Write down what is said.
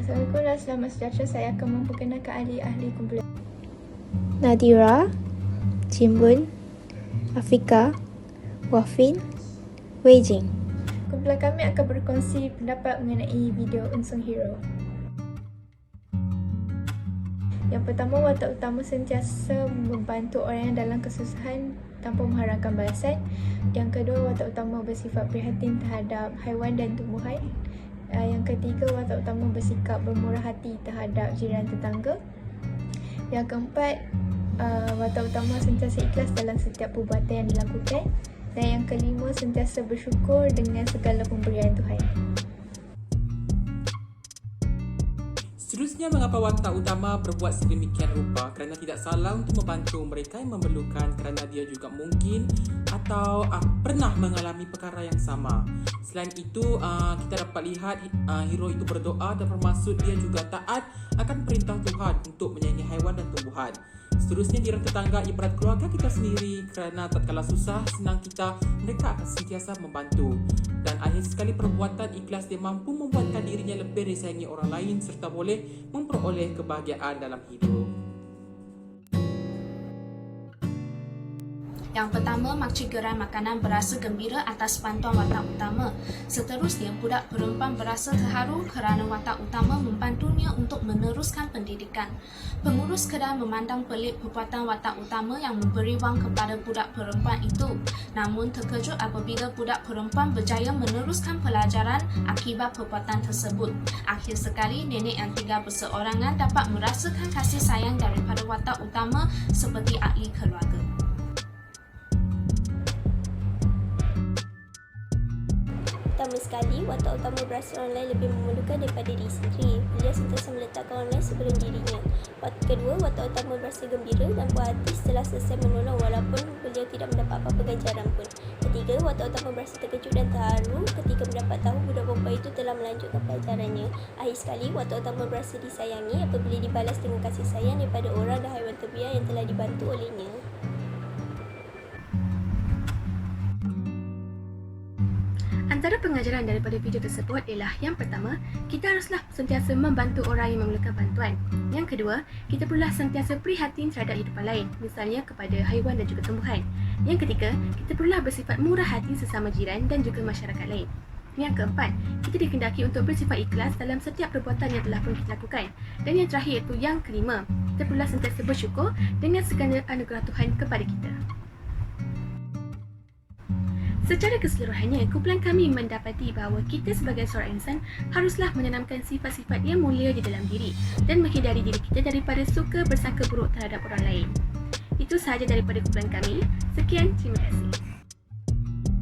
Assalamualaikum dan selamat sejahtera. Saya akan memperkenalkan ahli-ahli kumpulan. Nadira, Jimbun, Afika, Wafin, Weijing. Kumpulan kami akan berkongsi pendapat mengenai video Unsung Hero. Yang pertama, watak utama sentiasa membantu orang yang dalam kesusahan tanpa mengharapkan balasan. Yang kedua, watak utama bersifat prihatin terhadap haiwan dan tumbuhan. Yang ketiga, watak utama bersikap bermurah hati terhadap jiran tetangga. Yang keempat, watak utama sentiasa ikhlas dalam setiap perbuatan yang dilakukan. Dan yang kelima, sentiasa bersyukur dengan segala pemberian Tuhan. Seterusnya, mengapa watak utama berbuat sedemikian rupa? Kerana tidak salah untuk membantu mereka yang memerlukan, kerana dia juga mungkin atau pernah mengalami perkara yang sama. Selain itu, kita dapat lihat hero itu berdoa dan bermaksud dia juga taat akan perintah Tuhan untuk menyayangi haiwan dan tumbuhan. Seterusnya, jiran tetangga ibarat keluarga kita sendiri, kerana tatkala susah, senang kita, mereka akan sentiasa membantu. Dan akhir sekali, perbuatan ikhlas dia mampu membuatkan dirinya lebih disayangi orang lain serta boleh memperoleh kebahagiaan dalam hidup. Yang pertama, makcik gerai makanan berasa gembira atas bantuan watak utama. Seterusnya, budak perempuan berasa terharu kerana watak utama membantunya untuk meneruskan pendidikan. Pengurus kedai memandang pelik perbuatan watak utama yang memberi wang kepada budak perempuan itu. Namun terkejut apabila budak perempuan berjaya meneruskan pelajaran akibat perbuatan tersebut. Akhir sekali, nenek yang tinggal berseorangan dapat merasakan kasih sayang daripada watak utama seperti ahli keluarga. Pertama sekali, watak utama berasa orang lain lebih memerlukan daripada diri sendiri. Beliau sentiasa meletakkan orang lain sebelum dirinya. Watak kedua, watak utama berasa gembira dan puas hati setelah selesai menolong walaupun beliau tidak mendapat apa-apa ganjaran pun. Ketiga, watak utama berasa terkejut dan terharu ketika mendapat tahu budak perempuan itu telah melanjutkan pelajarannya. Akhir sekali, watak utama berasa disayangi apabila dibalas dengan kasih sayang daripada orang dan haiwan terbiar yang telah dibantu olehnya. Antara pengajaran daripada video tersebut ialah yang pertama, kita haruslah sentiasa membantu orang yang memerlukan bantuan. Yang kedua, kita perlulah sentiasa prihatin terhadap hidupan lain, misalnya kepada haiwan dan juga tumbuhan. Yang ketiga, kita perlulah bersifat murah hati sesama jiran dan juga masyarakat lain. Yang keempat, kita dikehendaki untuk bersifat ikhlas dalam setiap perbuatan yang telah pun kita lakukan. Dan yang terakhir itu yang kelima, kita perlulah sentiasa bersyukur dengan segala anugerah Tuhan kepada kita. Secara keseluruhannya, kumpulan kami mendapati bahawa kita sebagai seorang insan haruslah menanamkan sifat-sifat yang mulia di dalam diri dan menghindari diri kita daripada suka bersangka buruk terhadap orang lain. Itu sahaja daripada kumpulan kami. Sekian, terima kasih.